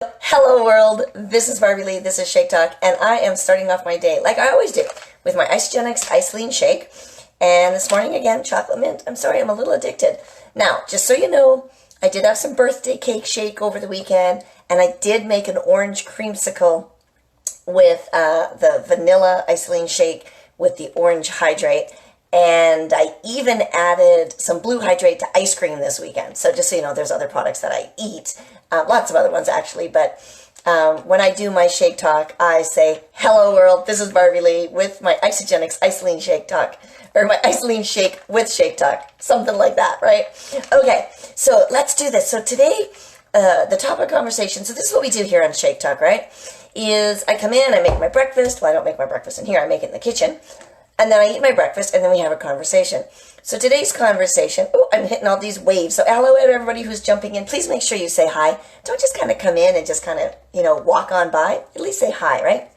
Hello world, this is Barbie Lee, this is Shake Talk, and I am starting off my day, like I always do, with my Isagenix Ice-Lean Shake, and this morning again, chocolate mint. I'm sorry, I'm a little addicted. Now, just so you know, I did have some birthday cake shake over the weekend, and I did make an orange creamsicle with the vanilla Ice-Lean Shake with the orange hydrate, and I even added some blue hydrate to ice cream this weekend. So just so you know, there's other products that I eat. Lots of other ones actually, but when I do my Shake Talk, I say, hello world, this is Barbie Lee with my Isagenix Ice-Lean Shake Talk, or my Ice-Lean Shake with Shake Talk, something like that, right? Okay, so let's do this. So today, the topic of conversation, so this is what we do here on Shake Talk, right, is I come in, I make my breakfast. Well, I don't make my breakfast in here, I make it in the kitchen. And then I eat my breakfast, and then we have a conversation. So today's conversation, oh, I'm hitting all these waves. So hello to everybody who's jumping in. Please make sure you say hi. Don't just kind of come in and just kind of, walk on by. At least say hi, right?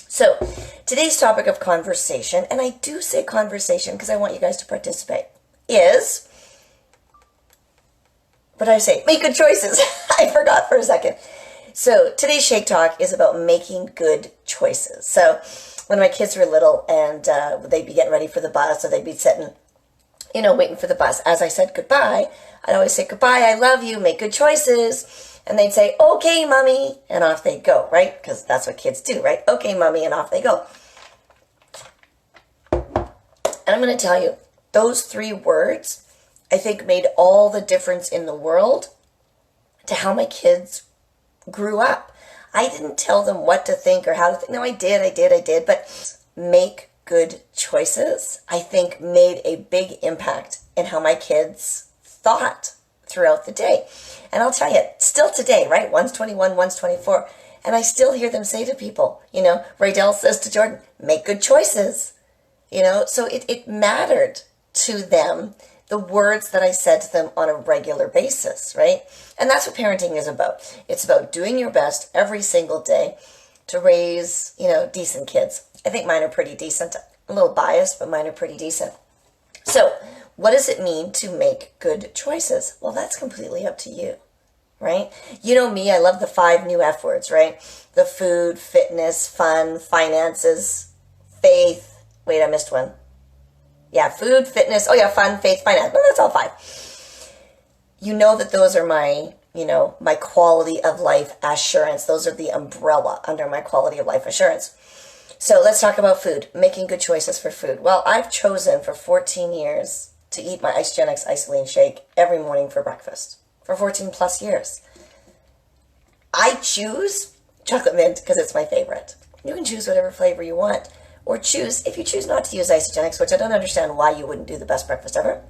So today's topic of conversation, and I do say conversation because I want you guys to participate, is, what did I say? Make good choices. I forgot for a second. So today's Shake Talk is about making good choices. So when my kids were little and they'd be getting ready for the bus, or they'd be sitting, waiting for the bus. As I said goodbye, I'd always say, goodbye, I love you, make good choices. And they'd say, okay, mommy, and off they'd go, right? Because that's what kids do, right? Okay, mommy, and off they go. And I'm going to tell you, those 3 words, I think, made all the difference in the world to how my kids grew up. I didn't tell them what to think or how to think. No, I did. But make good choices, I think, made a big impact in how my kids thought throughout the day. And I'll tell you, still today, right? One's 21, one's 24. And I still hear them say to people, Raydell says to Jordan, make good choices. So it mattered to them, the words that I said to them on a regular basis, right? And that's what parenting is about. It's about doing your best every single day to raise, decent kids. I think mine are pretty decent. A little biased, but mine are pretty decent. So what does it mean to make good choices? Well, that's completely up to you, right? You know me, I love the 5 new F words, right? The food, fitness, fun, finances, faith. Wait, I missed one. Yeah, food, fitness, fun, faith, finance. Well, that's all 5. You know that those are my, my quality of life assurance. Those are the umbrella under my quality of life assurance. So let's talk about food, making good choices for food. Well, I've chosen for 14 years to eat my Isagenix Ice-Lean Shake every morning for breakfast. For 14 plus years. I choose chocolate mint because it's my favorite. You can choose whatever flavor you want. Or if you choose not to use Isagenix, which I don't understand why you wouldn't do the best breakfast ever,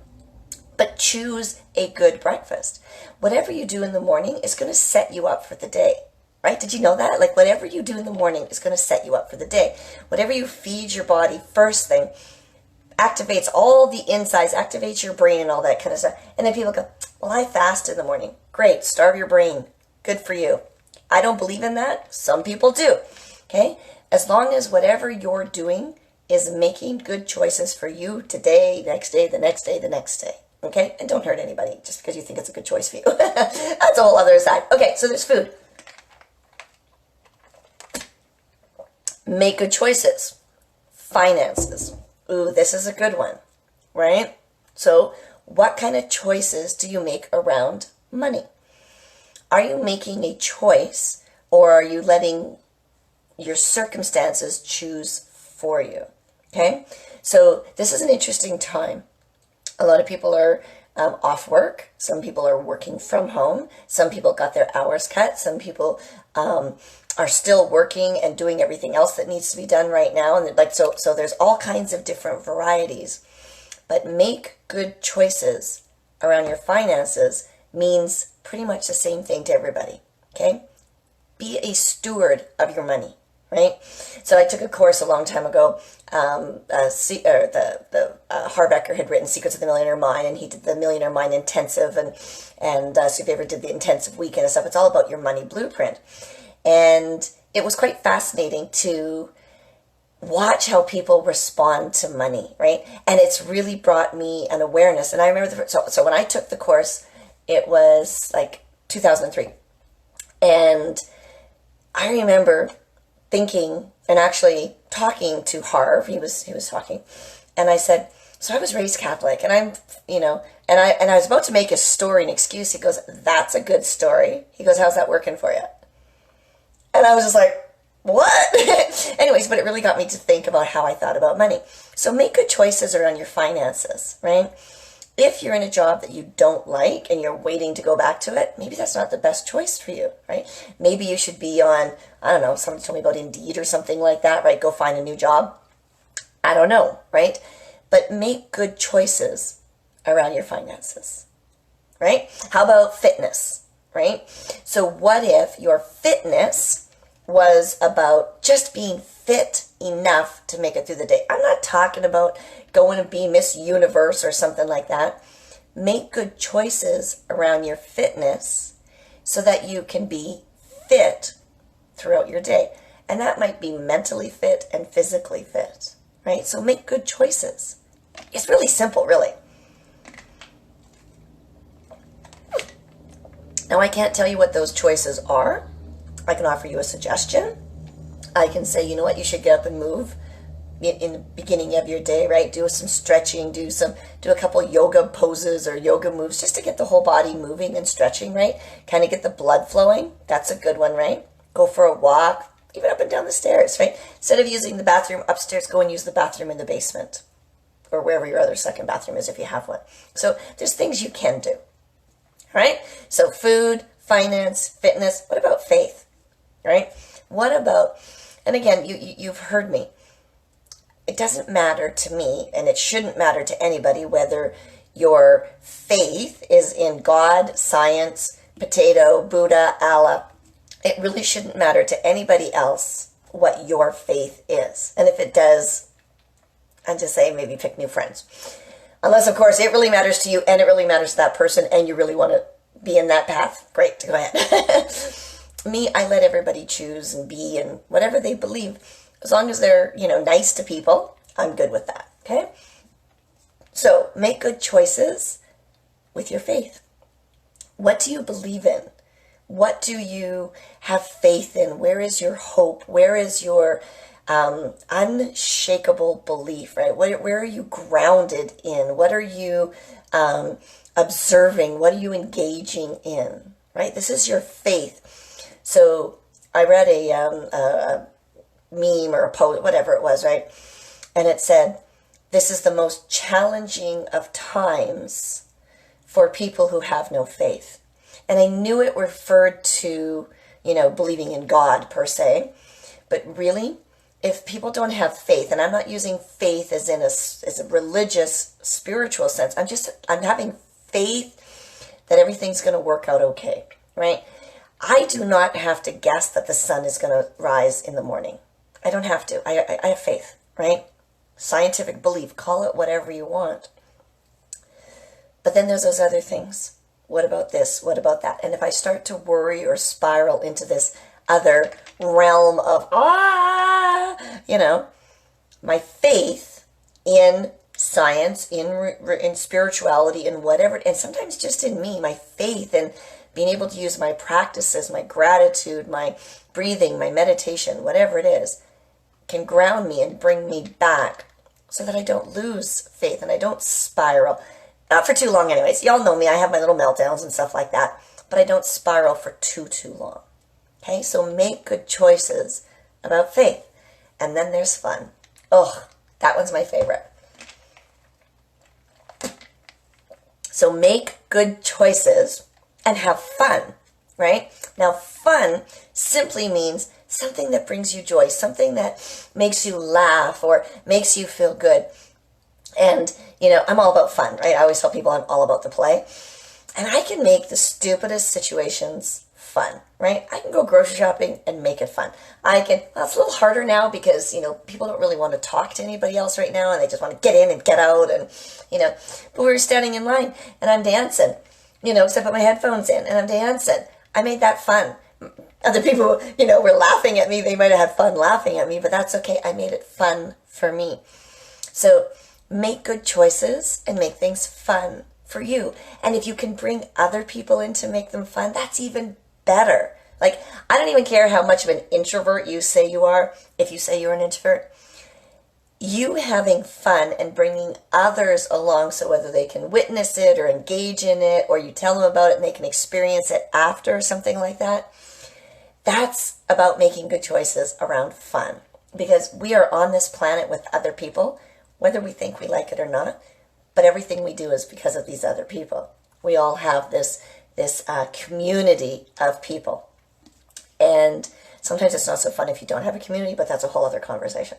but choose a good breakfast. Whatever you do in the morning is going to set you up for the day, right? Did you know that? Like, whatever you do in the morning is going to set you up for the day. Whatever you feed your body first thing activates all the insides, activates your brain and all that kind of stuff. And then people go, well, I fast in the morning. Great, starve your brain. Good for you. I don't believe in that. Some people do, okay? As long as whatever you're doing is making good choices for you today, next day, the next day, the next day. Okay? And don't hurt anybody just because you think it's a good choice for you. That's a whole other side. Okay, so there's food. Make good choices. Finances. Ooh, this is a good one, right? So what kind of choices do you make around money? Are you making a choice, or are you letting your circumstances choose for you? Okay, so this is an interesting time. A lot of people are off work. Some people are working from home. Some people got their hours cut. Some people are still working and doing everything else that needs to be done right now. And so there's all kinds of different varieties. But make good choices around your finances means pretty much the same thing to everybody. Okay, be a steward of your money. Right? So I took a course a long time ago. Harbecker had written Secrets of the Millionaire Mind, and he did the Millionaire Mind Intensive, and Sue Favor did the Intensive Weekend and stuff. It's all about your money blueprint. And it was quite fascinating to watch how people respond to money, right? And it's really brought me an awareness. And I remember, so when I took the course, it was like 2003. And I remember thinking and actually talking to Harv. He was talking, and I said, so I was raised Catholic, and I'm, and I was about to make a story, an excuse. He goes, that's a good story. He goes, how's that working for you? And I was just like, what? Anyways, but it really got me to think about how I thought about money. So make good choices around your finances, right? If you're in a job that you don't like and you're waiting to go back to it, maybe that's not the best choice for you, right? Maybe you should be on, I don't know, somebody told me about Indeed or something like that, right? Go find a new job. I don't know, right? But make good choices around your finances, right? How about fitness, right? So what if your fitness was about just being fit enough to make it through the day? I'm not talking about going and be Miss Universe or something like that. Make good choices around your fitness so that you can be fit throughout your day. And that might be mentally fit and physically fit, right? So make good choices. It's really simple, really. Now, I can't tell you what those choices are. I can offer you a suggestion. I can say, you know what, you should get up and move in the beginning of your day, right? Do some stretching, do a couple yoga poses or yoga moves just to get the whole body moving and stretching, right? Kind of get the blood flowing. That's a good one, right? Go for a walk, even up and down the stairs, right? Instead of using the bathroom upstairs, go and use the bathroom in the basement or wherever your other second bathroom is if you have one. So there's things you can do, right? So food, finance, fitness. What about faith, right? What about, and again, you've heard me. It doesn't matter to me, and it shouldn't matter to anybody, whether your faith is in God, science, potato, Buddha, Allah. It really shouldn't matter to anybody else what your faith is. And if it does, I'm just saying maybe pick new friends. Unless, of course, it really matters to you and it really matters to that person and you really want to be in that path. Great, go ahead. Me, I let everybody choose and be and whatever they believe. As long as they're, nice to people, I'm good with that, okay? So make good choices with your faith. What do you believe in? What do you have faith in? Where is your hope? Where is your unshakable belief, right? Where are you grounded in? What are you observing? What are you engaging in, right? This is your faith. So I read a meme or a post, whatever it was, right? And it said, this is the most challenging of times for people who have no faith. And I knew it referred to, believing in God per se, but really, if people don't have faith, and I'm not using faith as in a religious, spiritual sense, I'm having faith that everything's going to work out okay, right? I do not have to guess that the sun is going to rise in the morning. I don't have to. I have faith, right? Scientific belief, call it whatever you want. But then there's those other things. What about this? What about that? And if I start to worry or spiral into this other realm of, my faith in science, in spirituality, in whatever, and sometimes just in me, my faith in being able to use my practices, my gratitude, my breathing, my meditation, whatever it is, can ground me and bring me back so that I don't lose faith and I don't spiral. Not for too long anyways. Y'all know me. I have my little meltdowns and stuff like that. But I don't spiral for too long. Okay? So make good choices about faith. And then there's fun. Oh, that one's my favorite. So make good choices and have fun, right? Now, fun simply means something that brings you joy, something that makes you laugh or makes you feel good. And, I'm all about fun, right? I always tell people I'm all about the play. And I can make the stupidest situations fun, right? I can go grocery shopping and make it fun. It's a little harder now because, people don't really want to talk to anybody else right now and they just want to get in and get out and, but we were standing in line and I'm dancing, so I put my headphones in and I'm dancing. I made that fun. Other people, were laughing at me. They might have had fun laughing at me, but that's okay. I made it fun for me. So make good choices and make things fun for you. And if you can bring other people in to make them fun, that's even better. Like, I don't even care how much of an introvert you say you are. If you say you're an introvert, you having fun and bringing others along, so whether they can witness it or engage in it, or you tell them about it and they can experience it after, something like that, that's about making good choices around fun. Because we are on this planet with other people, whether we think we like it or not, but everything we do is because of these other people. We all have this community of people. And sometimes it's not so fun if you don't have a community, but that's a whole other conversation.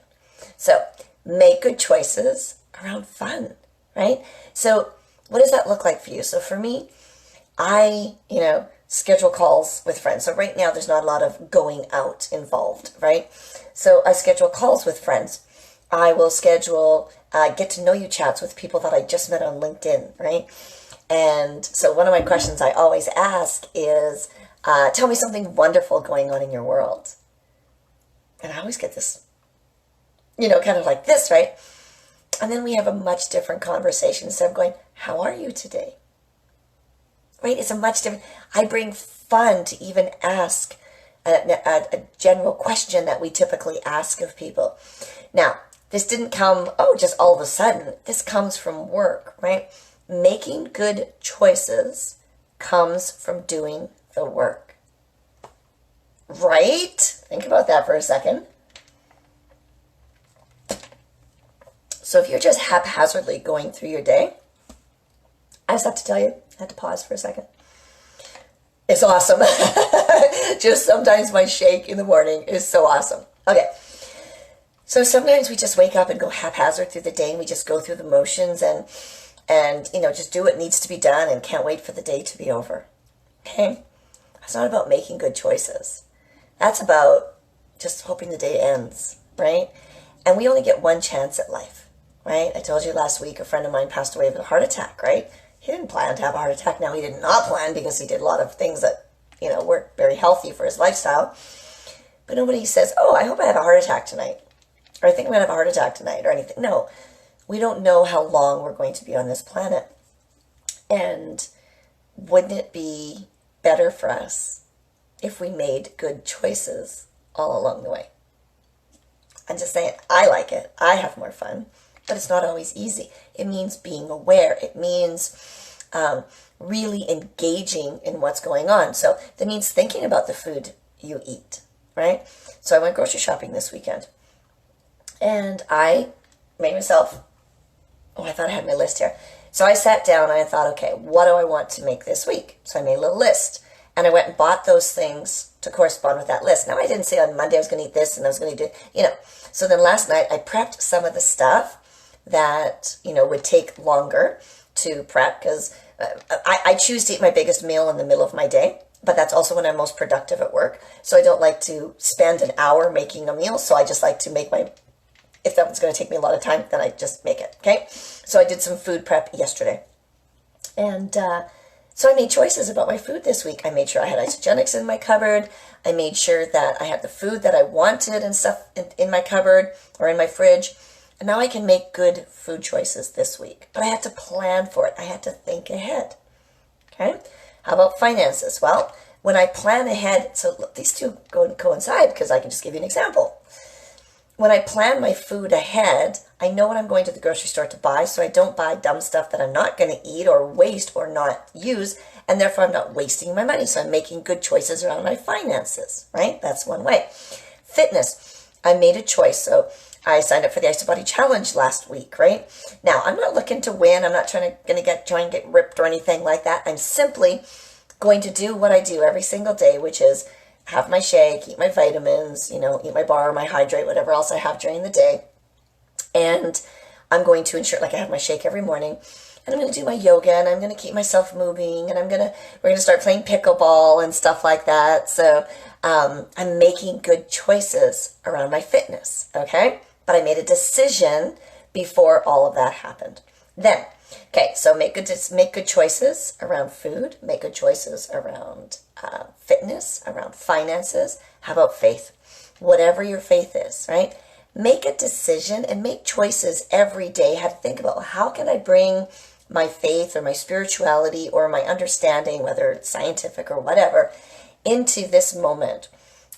So make good choices around fun, right? So what does that look like for you? So for me, I, schedule calls with friends. So right now there's not a lot of going out involved, right? So I schedule calls with friends. I will schedule get to know you chats with people that I just met on LinkedIn, right? And so one of my questions I always ask is, tell me something wonderful going on in your world. And I always get this, kind of like this, right? And then we have a much different conversation. So I'm going, how are you today? Right? It's a much different, I bring fun to even ask a general question that we typically ask of people. Now, this didn't come, just all of a sudden. This comes from work, right? Making good choices comes from doing the work. Right? Think about that for a second. So if you're just haphazardly going through your day, I just have to tell you, I had to pause for a second. It's awesome. Just sometimes my shake in the morning is so awesome. Okay. So sometimes we just wake up and go haphazard through the day, and we just go through the motions and just do what needs to be done and can't wait for the day to be over. Okay? It's not about making good choices. That's about just hoping the day ends, right? And we only get one chance at life, right? I told you last week a friend of mine passed away with a heart attack, right? He didn't plan to have a heart attack. Now, he did not plan because he did a lot of things that, weren't very healthy for his lifestyle. But nobody says, I hope I have a heart attack tonight. Or I think I'm going to have a heart attack tonight or anything. No, we don't know how long we're going to be on this planet. And wouldn't it be better for us if we made good choices all along the way? I'm just saying, I like it. I have more fun. But it's not always easy. It means being aware. It means really engaging in what's going on. So that means thinking about the food you eat, right? So I went grocery shopping this weekend. And I made myself, I thought I had my list here. So I sat down and I thought, okay, what do I want to make this week? So I made a little list. And I went and bought those things to correspond with that list. Now, I didn't say on Monday I was going to eat this and I was going to do, So then last night I prepped some of the stuff that, would take longer to prep because I choose to eat my biggest meal in the middle of my day, but that's also when I'm most productive at work. So I don't like to spend an hour making a meal. So I just like to make if that was going to take me a lot of time, then I just make it. Okay. So I did some food prep yesterday. And, so I made choices about my food this week. I made sure I had Isogenics in my cupboard. I made sure that I had the food that I wanted and stuff in my cupboard or in my fridge. And now I can make good food choices this week. But I had to plan for it. I had to think ahead. Okay? How about finances? Well, when I plan ahead, so look, these two go and coincide because I can just give you an example. When I plan my food ahead, I know what I'm going to the grocery store to buy, so I don't buy dumb stuff that I'm not going to eat or waste or not use, and therefore I'm not wasting my money. So I'm making good choices around my finances, right? That's one way. Fitness. I made a choice. So I signed up for the IsoBody Challenge last week, right? Now, I'm not looking to win. I'm not try and get ripped or anything like that. I'm simply going to do what I do every single day, which is have my shake, eat my vitamins, eat my bar, my hydrate, whatever else I have during the day. And I'm going to ensure, I have my shake every morning, and I'm going to do my yoga, and I'm going to keep myself moving, and we're going to start playing pickleball and stuff like that. So I'm making good choices around my fitness, okay? But I made a decision before all of that happened. Then, so make good choices around food, make good choices around fitness, around finances. How about faith? Whatever your faith is, right? Make a decision and make choices every day. Have to think about how can I bring my faith or my spirituality or my understanding, whether it's scientific or whatever, into this moment?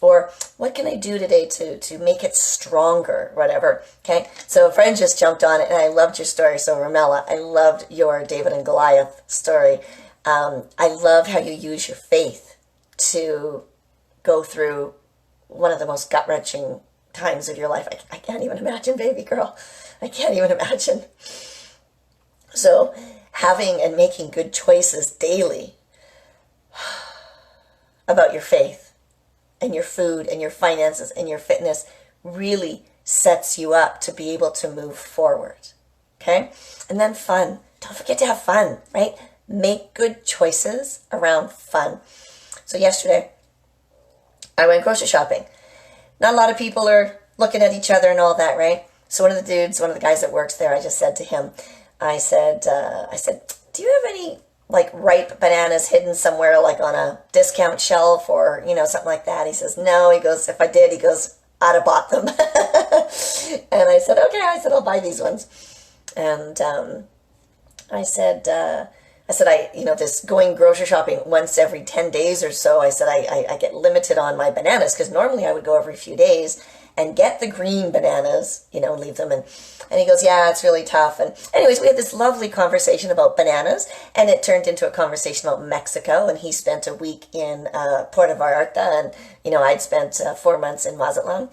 Or what can I do today to make it stronger, whatever, okay? So a friend just jumped on it, and I loved your story. So Ramella, I loved your David and Goliath story. I love how you use your faith to go through one of the most gut-wrenching times of your life. I can't even imagine, baby girl. I can't even imagine. So having and making good choices daily about your faith and your food and your finances and your fitness really sets you up to be able to move forward. Okay? And then fun. Don't forget to have fun, right? Make good choices around fun. So yesterday, I went grocery shopping. Not a lot of people are looking at each other and all that, right? So one of the guys that works there, I just said to him, I said, do you have any like ripe bananas hidden somewhere, like on a discount shelf or, something like that? He says, no. He goes, if I did, he goes, I'd have bought them. And I said, okay. I said, I'll buy these ones. And I said, this going grocery shopping once every 10 days or so, I said, I get limited on my bananas, because normally I would go every few days and get the green bananas, leave them. And he goes, yeah, it's really tough. And anyways, we had this lovely conversation about bananas, and it turned into a conversation about Mexico. And he spent a week in Puerto Vallarta, and, I'd spent 4 months in Mazatlan.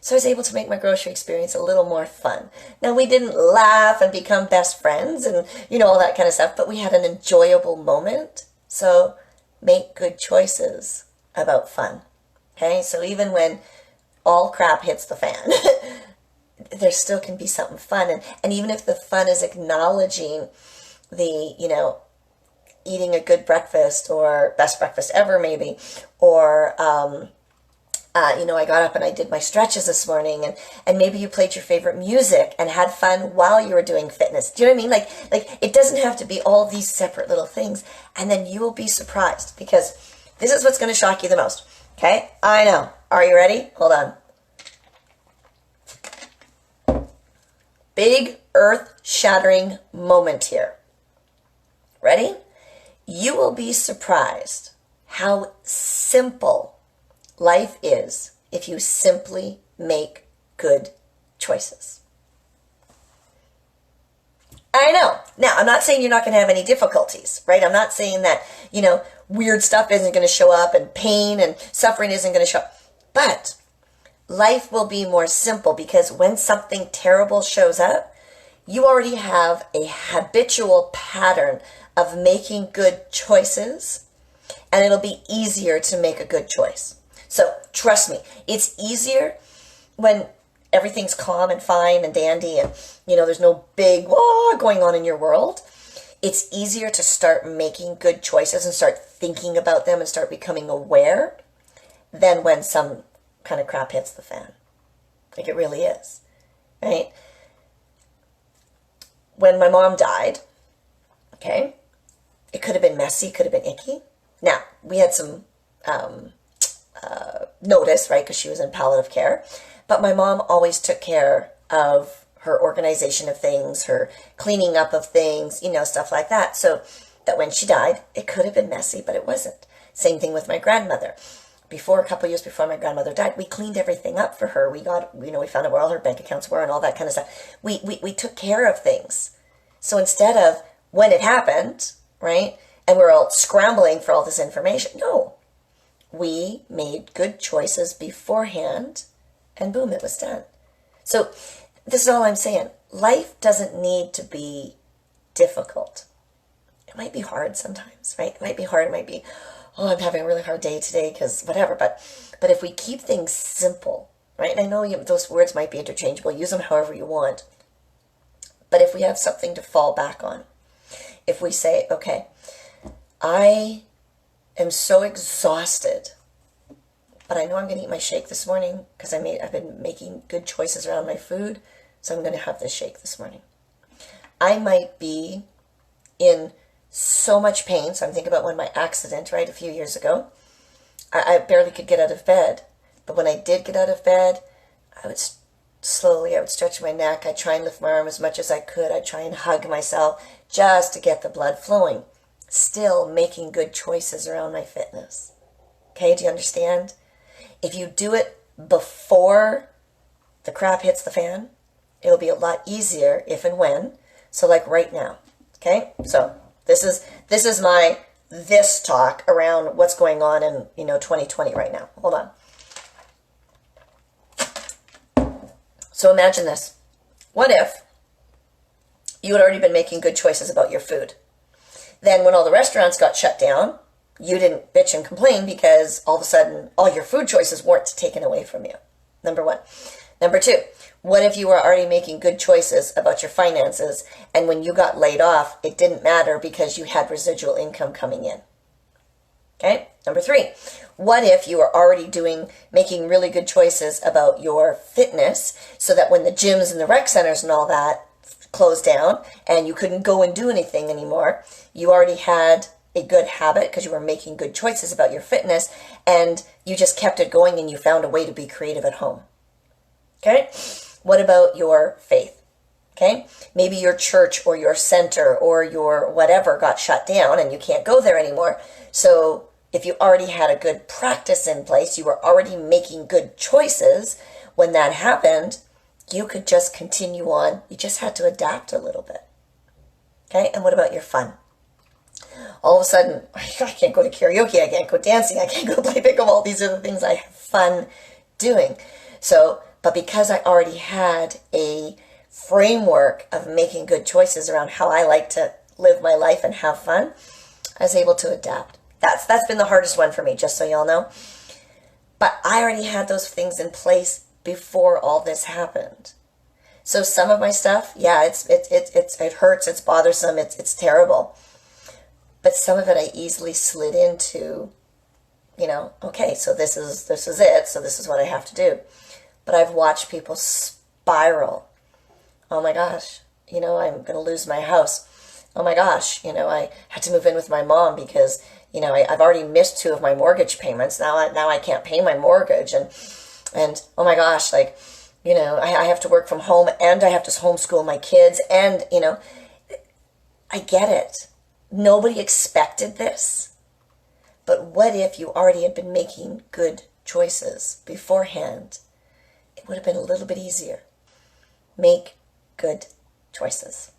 So I was able to make my grocery experience a little more fun. Now, we didn't laugh and become best friends and, all that kind of stuff, but we had an enjoyable moment. So make good choices about fun. Okay? So even when all crap hits the fan, there still can be something fun. And even if the fun is acknowledging the, eating a good breakfast or best breakfast ever maybe, or, I got up and I did my stretches this morning, and maybe you played your favorite music and had fun while you were doing fitness. Do you know what I mean? Like it doesn't have to be all these separate little things, and then you will be surprised, because this is what's going to shock you the most. Okay? I know. Are you ready? Hold on. Big earth-shattering moment here. Ready? You will be surprised how simple life is if you simply make good choices. I know. Now, I'm not saying you're not going to have any difficulties, right? I'm not saying that, weird stuff isn't going to show up and pain and suffering isn't going to show up. But life will be more simple, because when something terrible shows up, you already have a habitual pattern of making good choices, and it'll be easier to make a good choice. So trust me, it's easier when everything's calm and fine and dandy and, there's no big going on in your world. It's easier to start making good choices and start thinking about them and start becoming aware than when some kind of crap hits the fan. Like, it really is, right? When my mom died, okay, it could have been messy, could have been icky. Now, we had some notice, right, because she was in palliative care. But my mom always took care of her organization of things, her cleaning up of things, stuff like that. So that when she died, it could have been messy, but it wasn't. Same thing with my grandmother. A couple years before my grandmother died, we cleaned everything up for her. We got, we found out where all her bank accounts were and all that kind of stuff. We took care of things. So instead of when it happened, right, and we're all scrambling for all this information, no. We made good choices beforehand, and boom, it was done. So this is all I'm saying. Life doesn't need to be difficult. It might be hard sometimes, right? It might be hard. It might be, I'm having a really hard day today because whatever. But if we keep things simple, right? And I know those words might be interchangeable. Use them however you want. But if we have something to fall back on, if we say, okay, I am so exhausted, but I know I'm going to eat my shake this morning because I've been making good choices around my food, so I'm going to have this shake this morning. I might be in so much pain, so I'm thinking about when my accident, right, a few years ago, I barely could get out of bed, but when I did get out of bed, I would stretch my neck, I'd try and lift my arm as much as I could, I'd try and hug myself just to get the blood flowing. Still making good choices around my fitness. Okay, do you understand? If you do it before the crap hits the fan, it'll be a lot easier if and when. So like right now. Okay? So this is my this talk around what's going on in 2020 right now. Hold on. So imagine this. What if you had already been making good choices about your food? Then when all the restaurants got shut down, you didn't bitch and complain because all of a sudden all your food choices weren't taken away from you. Number one. Number two, what if you were already making good choices about your finances and when you got laid off, it didn't matter because you had residual income coming in? Okay. Number three, what if you were already making really good choices about your fitness so that when the gyms and the rec centers and all that closed down and you couldn't go and do anything anymore, you already had a good habit because you were making good choices about your fitness and you just kept it going and you found a way to be creative at home. Okay? What about your faith? Okay? Maybe your church or your center or your whatever got shut down and you can't go there anymore. So if you already had a good practice in place, you were already making good choices when that happened, you could just continue on. You just had to adapt a little bit. Okay? And what about your fun? All of a sudden, I can't go to karaoke, I can't go dancing, I can't go play pickleball. These are the things I have fun doing. So, but because I already had a framework of making good choices around how I like to live my life and have fun, I was able to adapt. That's been the hardest one for me, just so y'all know. But I already had those things in place before all this happened. So some of my stuff, yeah, it hurts, it's bothersome, it's terrible. But some of it I easily slid into, okay, so this is it, so this is what I have to do. But I've watched people spiral. Oh my gosh, I'm going to lose my house. Oh my gosh, I had to move in with my mom because, I've already missed 2 of my mortgage payments. Now I can't pay my mortgage. And oh my gosh, I have to work from home and I have to homeschool my kids. And, I get it. Nobody expected this. But what if you already had been making good choices beforehand? It would have been a little bit easier. Make good choices.